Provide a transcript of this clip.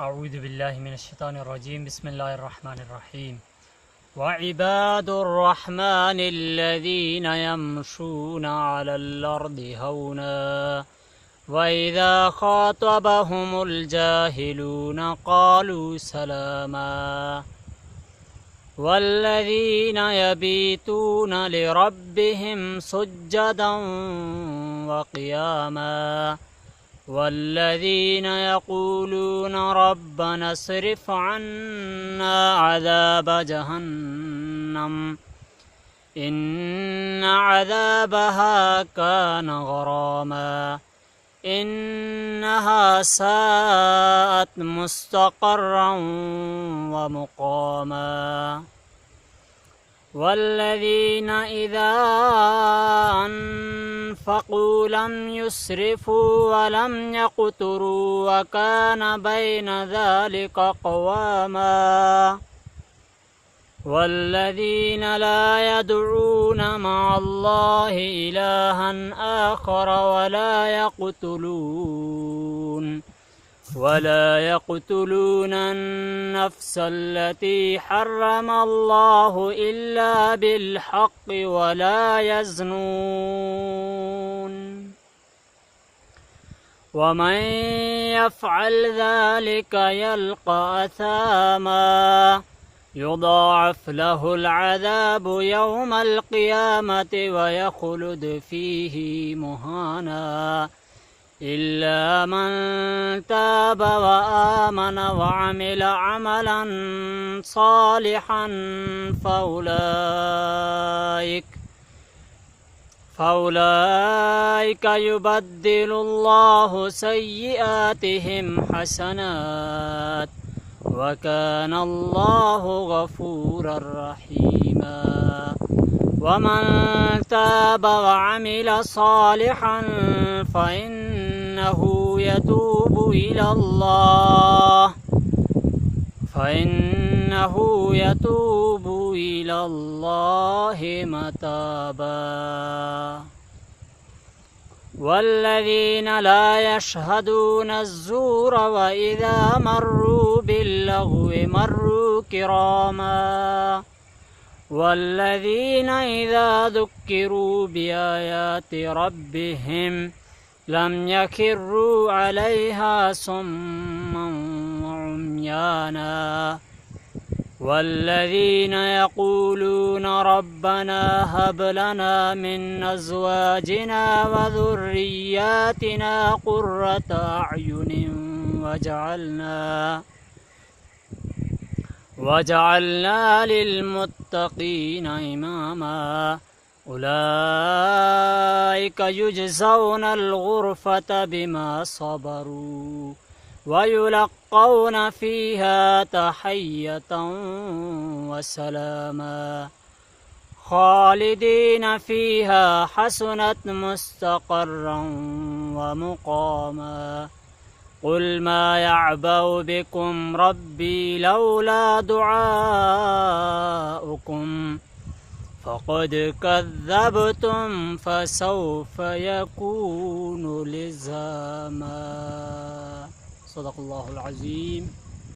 أعوذ بالله من الشيطان الرجيم. بسم الله الرحمن الرحيم. وعباد الرحمن الذين يمشون على الأرض هونا وإذا خاطبهم الجاهلون قالوا سلاما والذين يبيتون لربهم سجدا وقياما والذين يقولون ربنا اصرف عنا عذاب جهنم إن عذابها كان غراما إنها ساءت مستقرا ومقاما والذين إذا أنفقوا لم يسرفوا ولم يقتروا وكان بين ذلك قواما والذين لا يدعون مع الله إلها آخر ولا يقتلون النفس التي حرم الله إلا بالحق ولا يزنون ومن يفعل ذلك يلقى أثاما يضاعف له العذاب يوم القيامة ويخلد فيه مهانا إلا من تاب وآمن وعمل عملا صالحا فأولئك يبدل الله سيئاتهم حسنات وكان الله غفورا رحيما ومن تاب وعمل صالحا فإنه يتوب إلى الله متابا والذين لا يشهدون الزور وإذا مروا باللغو مروا كراما والذين إذا ذكروا بآيات ربهم لم يخروا عليها صما وعميانا والذين يقولون ربنا هب لنا من أزواجنا وذرياتنا قرة أعين وجعلنا للمتقين إماما أولئك يجزون الغرفة بما صبروا ويلقون فيها تحية وسلاما خالدين فيها حسنت مستقرا ومقاما قل ما يعبأ بكم ربي لولا دعاؤكم فقد كذبتم فسوف يكون لزاما. صدق الله العظيم.